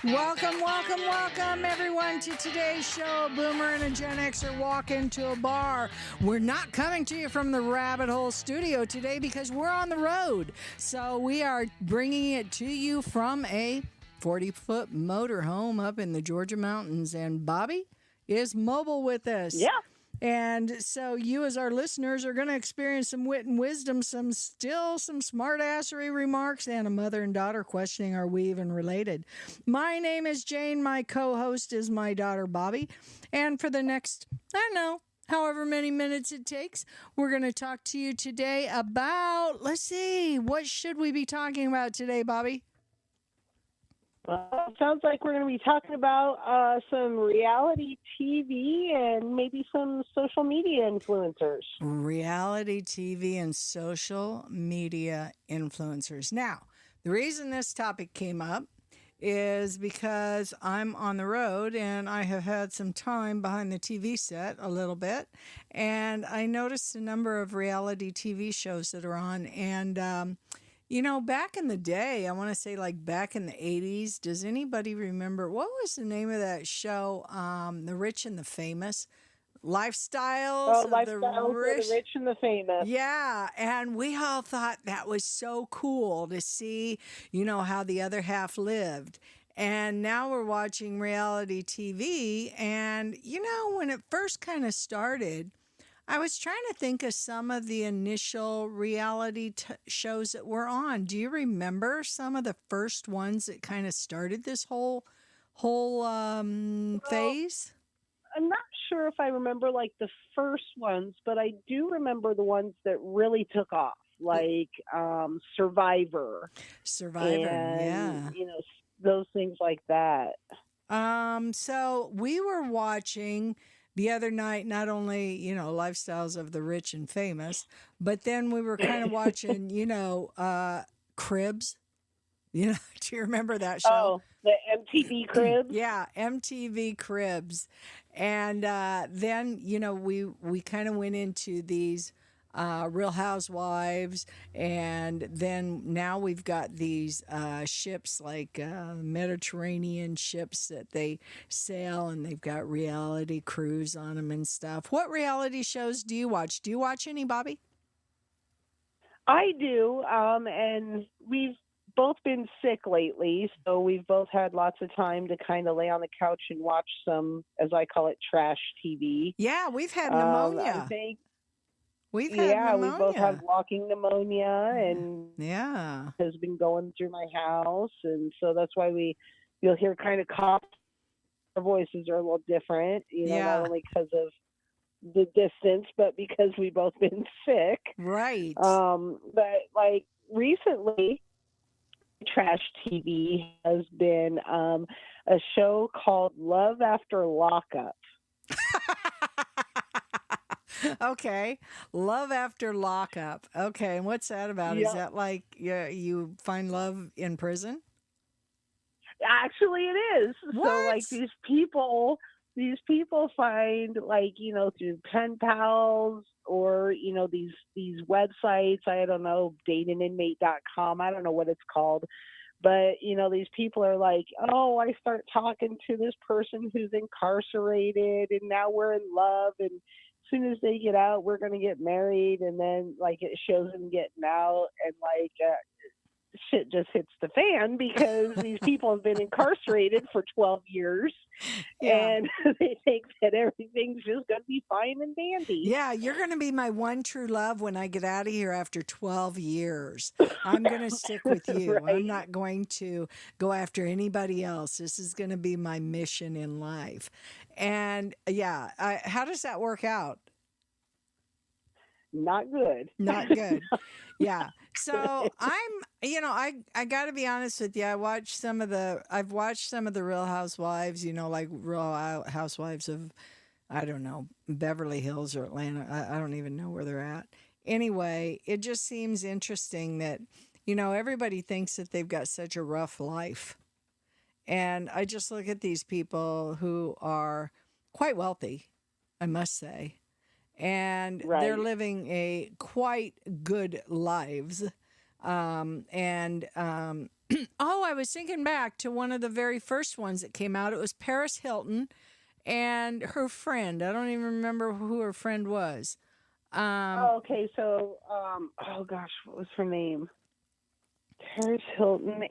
Welcome, welcome, welcome, everyone, to today's show. Boomer and a Gen Xer walk into a bar. We're not coming to you from the Rabbit Hole studio today because we're on the road. So we are bringing it to you from a 40-foot motorhome up in the Georgia mountains. And Bobby is mobile with us. Yeah. And so you as our listeners are going to experience some wit and wisdom, some smart-assery remarks, and a mother and daughter questioning, are we even related? My name is Jane. My co-host is my daughter, Bobby. And for the next, however many minutes it takes, we're going to talk to you today about, let's see, what should we be talking about today, Bobby? Well, it sounds like we're going to be talking about some reality TV and maybe some social media influencers. Reality TV and social media influencers. Now, the reason this topic came up is because I'm on the road and I have had some time behind the TV set a little bit, and I noticed a number of reality TV shows that are on. And back in the day, I want to say like back in the 80s, does anybody remember, what was the name of that show? The Rich and the Famous? Lifestyles of Lifestyles the of Rich. the Rich and the Famous. Yeah, and we all thought that was so cool to see, how the other half lived. And now we're watching reality TV, and, when it first kind of started, I was trying to think of some of the initial reality shows that were on. Do you remember some of the first ones that kind of started this whole phase? I'm not sure if I remember like the first ones, but I do remember the ones that really took off, like Survivor. Yeah. Those things like that. So we were watching the other night, not only, Lifestyles of the Rich and Famous, but then we were kind of watching, Cribs. Do you remember that show? Oh, the MTV Cribs? Yeah, MTV Cribs. And then, we kind of went into these Real Housewives, and then now we've got these ships like Mediterranean ships that they sail, and they've got reality crews on them and stuff. What reality shows do you watch? Do you watch any, Bobby? I do, and we've both been sick lately, so we've both had lots of time to kind of lay on the couch and watch some, as I call it, trash TV. Yeah, we've had pneumonia. We both had walking pneumonia, and has been going through my house, and so that's why you'll hear kind of coughs. Our voices are a little different, not only because of the distance, but because we've both been sick. Right. But like recently, trash TV has been a show called Love After Lockup. Okay. Love After Lockup. Okay. And what's that about? Is that like you find love in prison? Actually, it is. What? So like these people find, like, through pen pals or, these websites, I don't know, dateaninmate.com, I don't know what it's called. But, these people are like, oh, I start talking to this person who's incarcerated and now we're in love. And as soon as they get out, we're going to get married. And then like it shows them getting out, and like shit just hits the fan because these people have been incarcerated for 12 years and they think that everything's just going to be fine and dandy. Yeah, you're going to be my one true love when I get out of here after 12 years. I'm going to stick with you. Right. I'm not going to go after anybody else. This is going to be my mission in life. And how does that work out? Not good. Not good. Yeah. So I got to be honest with you. I've watched some of the Real Housewives, like Real Housewives of, I don't know, Beverly Hills or Atlanta. I don't even know where they're at. Anyway, it just seems interesting that, everybody thinks that they've got such a rough life. And I just look at these people who are quite wealthy, I must say. And they're living a quite good lives. Oh, I was thinking back to one of the very first ones that came out. It was Paris Hilton and her friend. I don't even remember who her friend was. Um, Oh, okay, so oh gosh, what was her name? Paris Hilton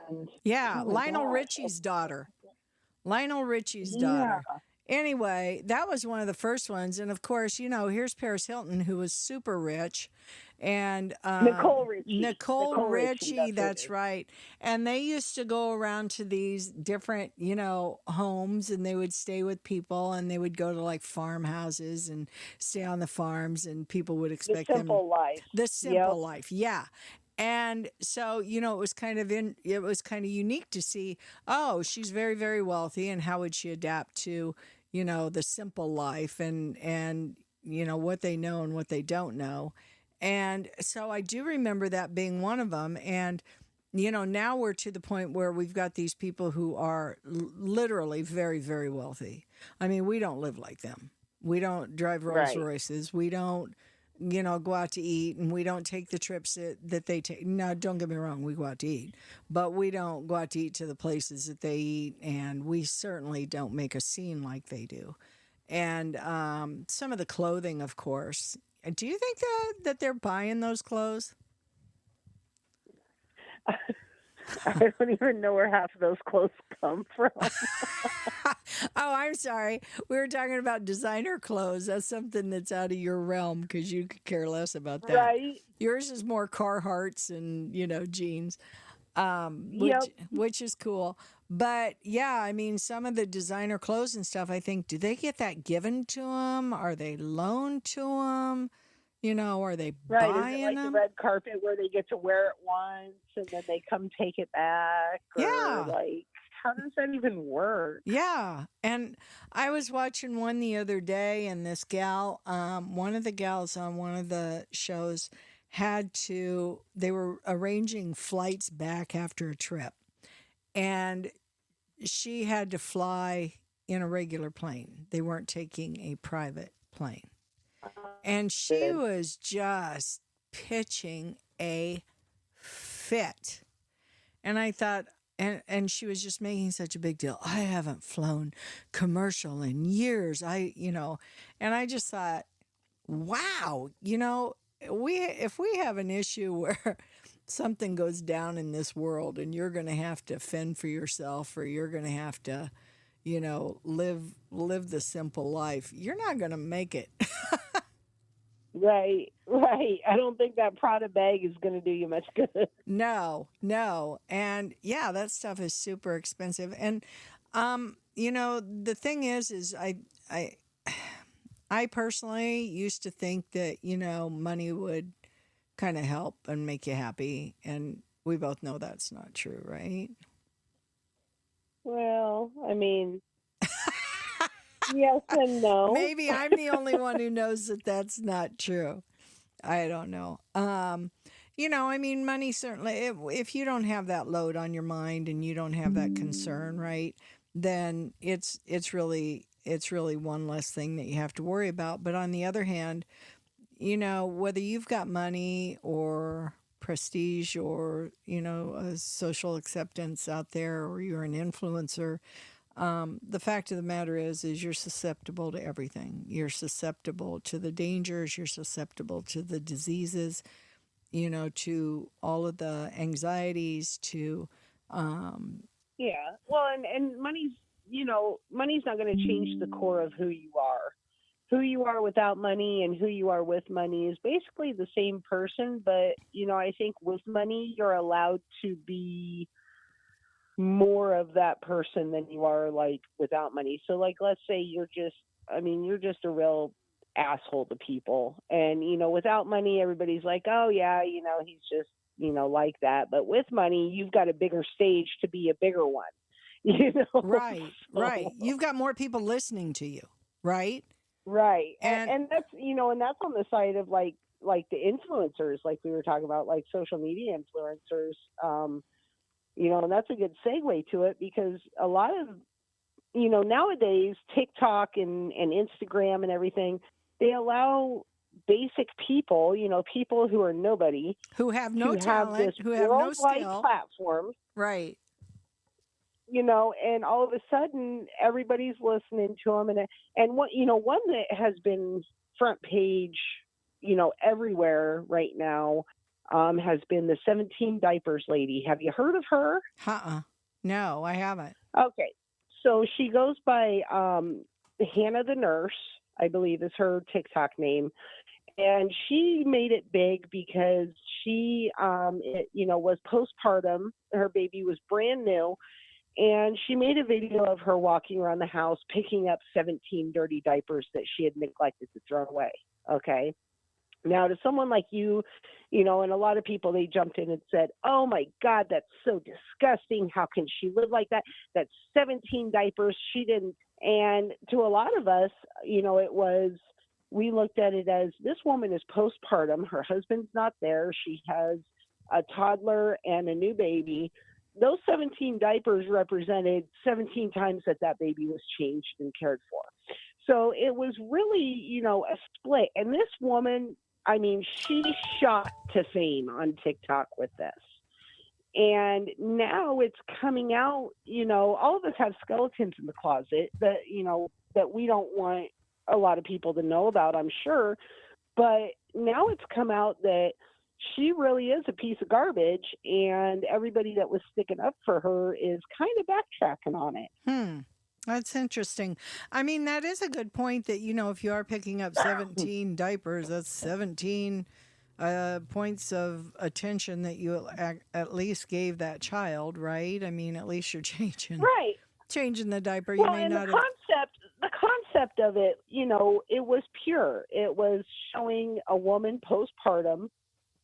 and yeah, oh my Lionel gosh, Richie's daughter. Lionel Richie's yeah, daughter. Anyway, that was one of the first ones. And of course, here's Paris Hilton, who was super rich. And Nicole Richie. Nicole Nicole Richie, Richie, that's her that's name. right. And they used to go around to these different, homes and they would stay with people and they would go to like farmhouses and stay on the farms and people would The expect them Simple Life. the Yep. simple life. Yeah. And so, it was kind of unique to see, oh, she's very, very wealthy and how would she adapt to, the simple life and what they know and what they don't know. And so I do remember that being one of them. And, now we're to the point where we've got these people who are literally very, very wealthy. I mean, we don't live like them. We don't drive Rolls Right. Royces. We don't, go out to eat and we don't take the trips that they take. Now, don't get me wrong, we go out to eat, but we don't go out to eat to the places that they eat. And we certainly don't make a scene like they do. And some of the clothing, of course. Do you think that they're buying those clothes? I don't even know where half of those clothes come from. Oh, I'm sorry. We were talking about designer clothes. That's something that's out of your realm because you could care less about that. Right. Yours is more Carhartts and jeans, Yep. which is cool. But yeah, I mean, some of the designer clothes and stuff. I think, do they get that given to them? Are they loaned to them? Are they Right. Is it buying like the them? red carpet where they get to wear it once and then they come take it back? Or Yeah. like, how does that even work? Yeah. And I was watching one the other day, and this gal, one of the gals on one of the shows they were arranging flights back after a trip, and she had to fly in a regular plane. They weren't taking a private plane. And she Good. was just pitching a fit. And I thought, and she was just making such a big deal. I haven't flown commercial in years. And I just thought, wow, if we have an issue where something goes down in this world and you're going to have to fend for yourself or you're going to have to, live the simple life, you're not going to make it. Right. Right. I don't think that Prada bag is going to do you much good. No, no. And yeah, that stuff is super expensive. And the thing is I I personally used to think that, money would kind of help and make you happy, and we both know that's not true, right? Well, I mean, yes and no. Maybe I'm the only one who knows that that's not true. I don't know. I mean, money certainly, if you don't have that load on your mind and you don't have that concern, right, then it's really one less thing that you have to worry about. But on the other hand, whether you've got money or prestige or, a social acceptance out there or you're an influencer, the fact of the matter is you're susceptible to everything. You're susceptible to the dangers. You're susceptible to the diseases, to all of the anxieties, to, Yeah. Well, and money's not going to change the core of who you are. Who you are without money and who you are with money is basically the same person, but I think with money you're allowed to be more of that person than you are like without money. So like let's say you're just a real asshole to people. And without money everybody's like, "Oh yeah, he's just, like that." But with money, you've got a bigger stage to be a bigger one. You know. right, right. So, You've got more people listening to you, right? right. And And that's, and that's on the side of like the influencers, like we were talking about, like social media influencers. And that's a good segue to it because a lot of, nowadays TikTok and Instagram and everything, they allow basic people, people who are nobody, who have no to have this talent, who have no worldwide skill. platform, Right. and all of a sudden everybody's listening to them. And one that has been front page, everywhere right now, has been the 17 diapers lady. Have you heard of her? No, I haven't. Okay. So she goes by Hannah the Nurse, I believe is her TikTok name. And she made it big because she, was postpartum. Her baby was brand new. And she made a video of her walking around the house, picking up 17 dirty diapers that she had neglected to throw away. Okay. Now, to someone like you, and a lot of people, they jumped in and said, "Oh my God, that's so disgusting. How can she live like that? That's 17 diapers. She didn't." And to a lot of us, we looked at it as, this woman is postpartum. Her husband's not there. She has a toddler and a new baby. Those 17 diapers represented 17 times that baby was changed and cared for. So it was really, a split. And this woman, she shot to fame on TikTok with this. And now it's coming out, all of us have skeletons in the closet that we don't want a lot of people to know about, I'm sure. But now it's come out that she really is a piece of garbage, and everybody that was sticking up for her is kind of backtracking on it. That's interesting. That is a good point that, if you are picking up 17 diapers, that's 17 points of attention that you at least gave that child, right? At least you're changing the diaper. Well, and the concept of it, it was pure. It was showing a woman postpartum,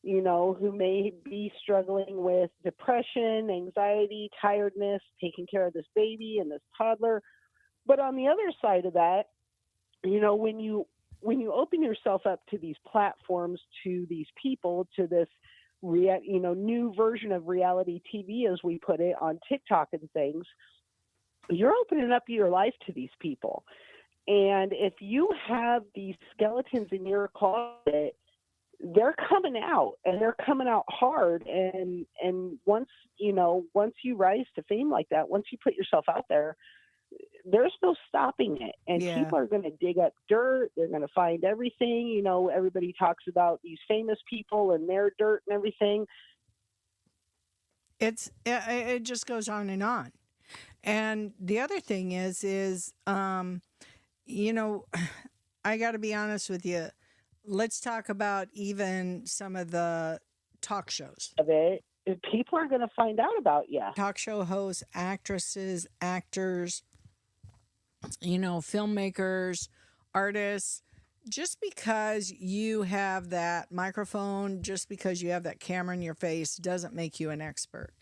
who may be struggling with depression, anxiety, tiredness, taking care of this baby and this toddler. But on the other side of that, when you open yourself up to these platforms, to these people, to this new version of reality TV, as we put it, on TikTok and things, you're opening up your life to these people. And if you have these skeletons in your closet, they're coming out, and they're coming out hard. And once you rise to fame like that, once you put yourself out there, there's no stopping it. And people are going to dig up dirt. They're going to find everything. Everybody talks about these famous people and their dirt and everything. It just goes on and on. And the other thing is, I got to be honest with you. Let's talk about even some of the talk shows. Of it, people are going to find out about you. Talk show hosts, actresses, actors, filmmakers, artists. Just because you have that microphone, just because you have that camera in your face, doesn't make you an expert.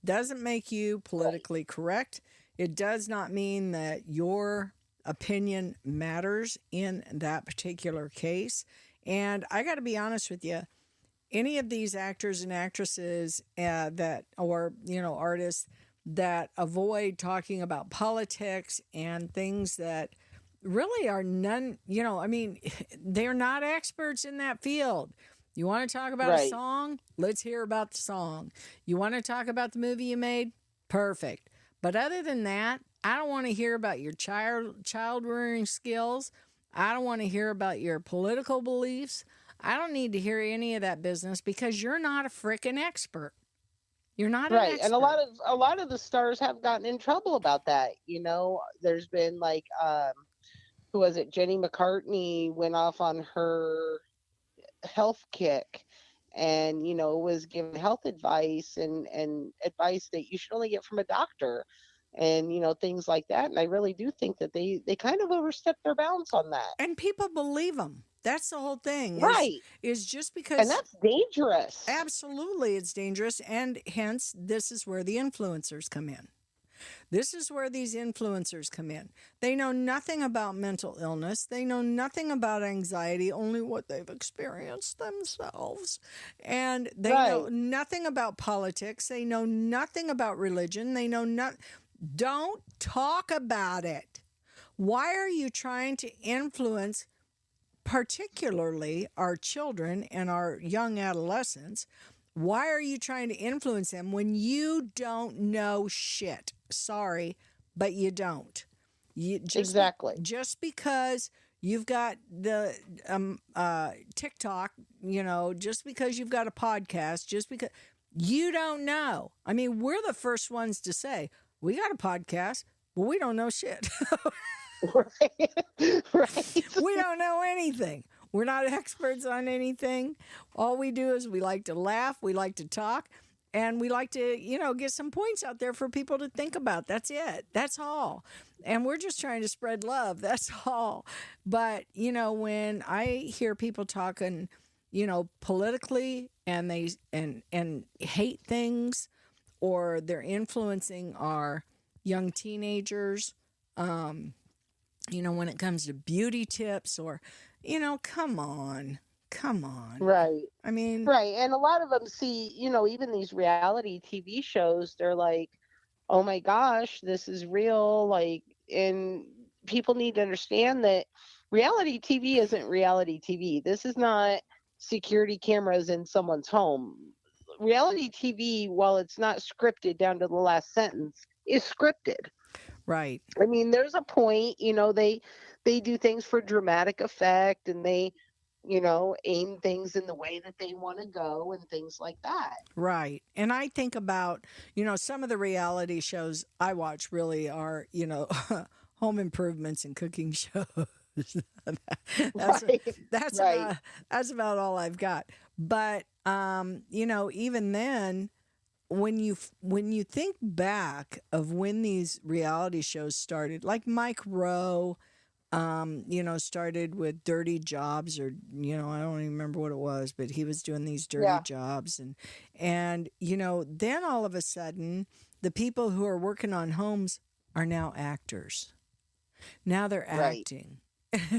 Doesn't make you politically correct. It does not mean that your opinion matters in that particular case. And I got to be honest with you, any of these actors and actresses artists that avoid talking about politics and things that really are they're not experts in that field. You want to talk about a song? Let's hear about the song. You want to talk about the movie you made? Perfect. But other than that, I don't want to hear about your child rearing skills. I don't want to hear about your political beliefs. I don't need to hear any of that business because you're not a freaking expert. You're not an expert. And a lot of the stars have gotten in trouble about that. There's been who was it? Jenny McCartney went off on her health kick and was given health advice and advice that you should only get from a doctor, and things like that. And I really do think that they kind of overstepped their bounds on that, and people believe them. That's the whole thing, is just because, and that's dangerous. Absolutely, it's dangerous. And hence, this is where the influencers come in. This is where these influencers come in. They know nothing about mental illness. They know nothing about anxiety, only what they've experienced themselves. And they know nothing about politics. They know nothing about religion. They know Don't talk about it. Why are you trying to influence particularly our children and our young adolescents. Why are you trying to influence them when you don't know shit? Sorry, but you don't. Exactly. Just because you've got the TikTok, just because you've got a podcast, just because you don't know. I mean, we're the first ones to say we got a podcast, but we don't know shit. Right. Right. We don't know anything. We're not experts on anything. All we do is we like to laugh, we like to talk, and we like to, get some points out there for people to think about. That's it. That's all. And we're just trying to spread love. That's all. But, when I hear people talking, politically and they and hate things, or they're influencing our young teenagers, when it comes to beauty tips, or, come on. Come on. Right. I mean, Right. And a lot of them see, even these reality TV shows, they're like, oh my gosh, this is real. Like, and people need to understand that reality TV isn't reality TV. This is not security cameras in someone's home. Reality TV, while it's not scripted down to the last sentence, is scripted. right. I mean, there's a point, they do things for dramatic effect, and they, aim things in the way that they want to go and things like that. Right. And I think about, some of the reality shows I watch really are, home improvements and cooking shows. that's Right. that's Right. about all I've got. But even then, when you think back of when these reality shows started, like Mike Rowe, started with Dirty Jobs, or, I don't even remember what it was, but he was doing these dirty Yeah. jobs. And, then all of a sudden, the people who are working on homes are now actors. Now they're Right. acting.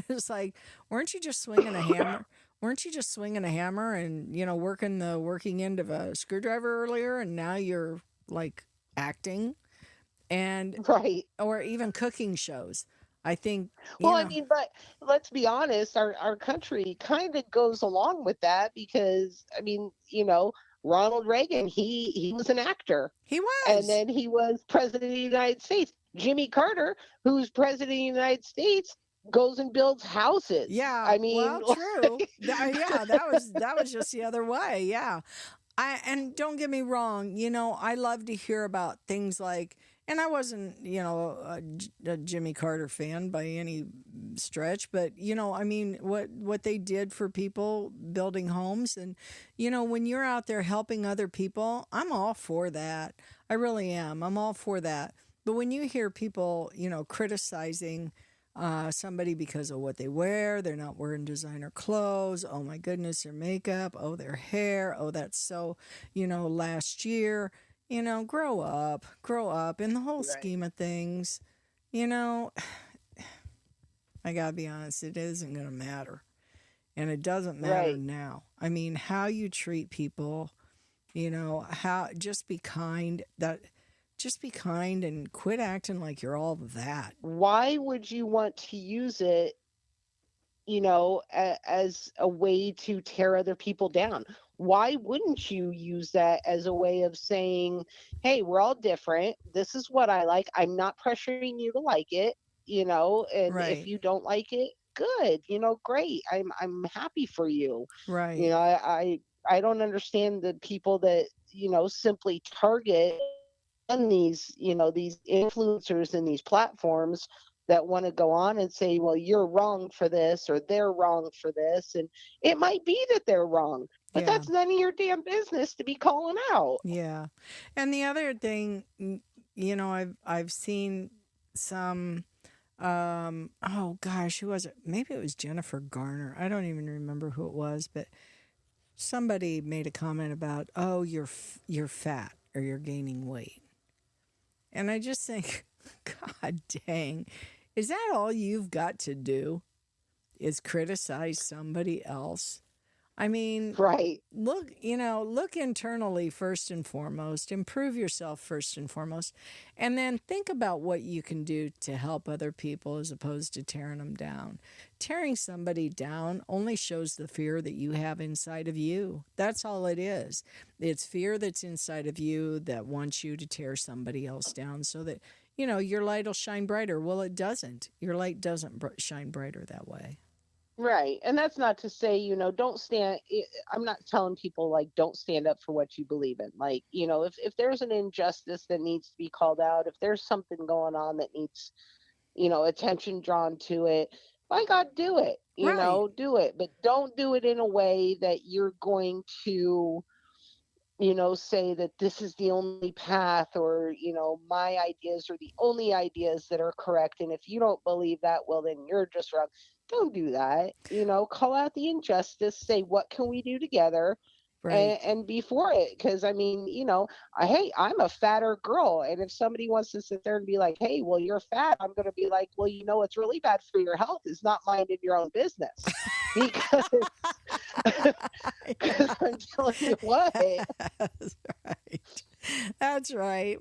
It's like, weren't you just swinging a hammer? Weren't you just swinging a hammer and, working the working end of a screwdriver earlier? And now you're like acting, and, Right. or even cooking shows. I think, Well, I mean, but let's be honest, our country kind of goes along with that because, I mean, Ronald Reagan, he was an actor, he and was. then he was president of the United States. Jimmy Carter, who's president of the United States, goes and builds houses. Yeah, I mean, well, true. Yeah, that was just the other way. Yeah. And don't get me wrong, I love to hear about things like, and I wasn't, a Jimmy Carter fan by any stretch, but I mean, what they did for people building homes, and when you're out there helping other people, I'm all for that. I really am. I'm all for that. But when you hear people, criticizing somebody because of what they wear, they're not wearing designer clothes. Oh my goodness, their makeup. Oh, their hair. Oh, that's so, last year. Grow up. Grow up. In the whole right, scheme of things, I gotta be honest, it isn't gonna matter. And it doesn't matter right. now. I mean, how you treat people, how just be kind. Just be kind and quit acting like you're all that. Why would you want to use it, as a way to tear other people down? Why wouldn't you use that as a way of saying, hey, we're all different. This is what I like. I'm not pressuring you to like it, and if Right. you don't like it, good, great. I'm happy for you. Right. I don't understand the people that, simply target on these influencers and these platforms that want to go on and say, well, you're wrong for this or they're wrong for this. And it might be that they're wrong, but Yeah. that's none of your damn business to be calling out. Yeah. And the other thing, I've seen some oh gosh, who was it? Maybe it was Jennifer Garner. I don't even remember who it was, but somebody made a comment about, "Oh, you're fat or you're gaining weight." And I just think, god dang, is that all you've got to do? Is criticize somebody else? I mean, Right. look internally first and foremost, improve yourself first and foremost, and then think about what you can do to help other people as opposed to tearing them down. Tearing somebody down only shows the fear that you have inside of you. That's all it is. It's fear that's inside of you that wants you to tear somebody else down so that, your light will shine brighter. Well, it doesn't. Your light doesn't shine brighter that way. Right. And that's not to say, don't stand. I'm not telling people like, don't stand up for what you believe in. Like, if there's an injustice that needs to be called out, if there's something going on that needs, attention drawn to it, by God, do it, Right. do it. But don't do it in a way that you're going to, say that this is the only path, or, my ideas are the only ideas that are correct. And if you don't believe that, well, then you're just wrong. Don't do that. Call out the injustice, say, what can we do together? Right. And be for it. Because I mean, hey, I'm a fatter girl. And if somebody wants to sit there and be like, hey, well, you're fat, I'm going to be like, well, what's really bad for your health is not minding your own business. Because because I'm telling you what. That's right. That's right.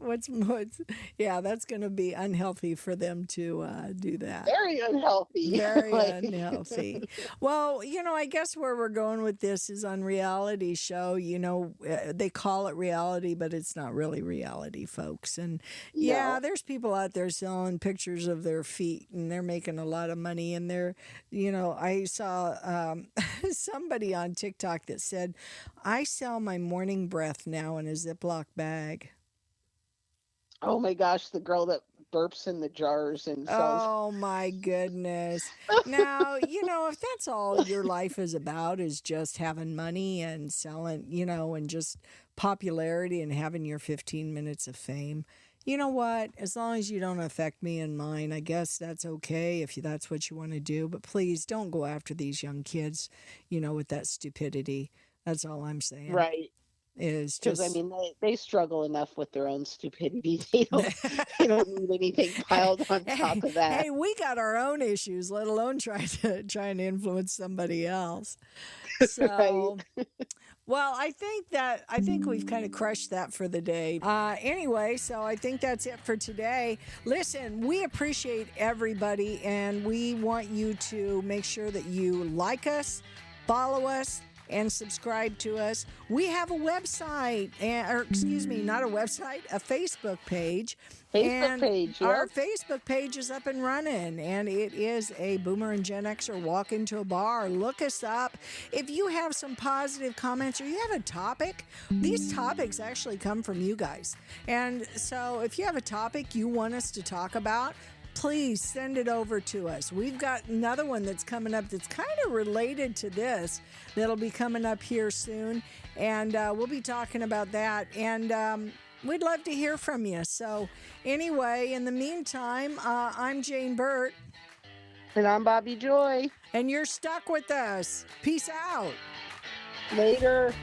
Yeah, that's going to be unhealthy for them to do that. Very unhealthy. Very Like, unhealthy. Well, I guess where we're going with this is on reality show. They call it reality, but it's not really reality, folks. And yeah, no. there's people out there selling pictures of their feet and they're making a lot of money. And I saw somebody on TikTok that said, I sell my morning breath now in a Ziploc bag. Oh my gosh, the girl that burps in the jars and sells. Oh my goodness. Now, if that's all your life is about is just having money and selling, and just popularity and having your 15 minutes of fame, you know what? As long as you don't affect me and mine, I guess that's okay if that's what you want to do. But please don't go after these young kids, with that stupidity. That's all I'm saying. Right. Is Because I just mean, they struggle enough with their own stupidity. They don't need anything piled on top of that. hey, we got our own issues, let alone trying to influence somebody else. Right. So, well, I think we've kind of crushed that for the day. Anyway, so I think that's it for today. Listen, we appreciate everybody, and we want you to make sure that you like us, follow us, and subscribe to us. We have a website, not a website, a Facebook page. Facebook page, yeah. Our Facebook page is up and running, and it is a Boomer and Gen Xer walk into a bar. Look us up. If you have some positive comments or you have a topic, these topics actually come from you guys. And so if you have a topic you want us to talk about, please send it over to us. We've got another one that's coming up that's kind of related to this that'll be coming up here soon, and we'll be talking about that, and we'd love to hear from you. So anyway, in the meantime, I'm Jane Burt. And I'm Bobby Joy. And you're stuck with us. Peace out. Later.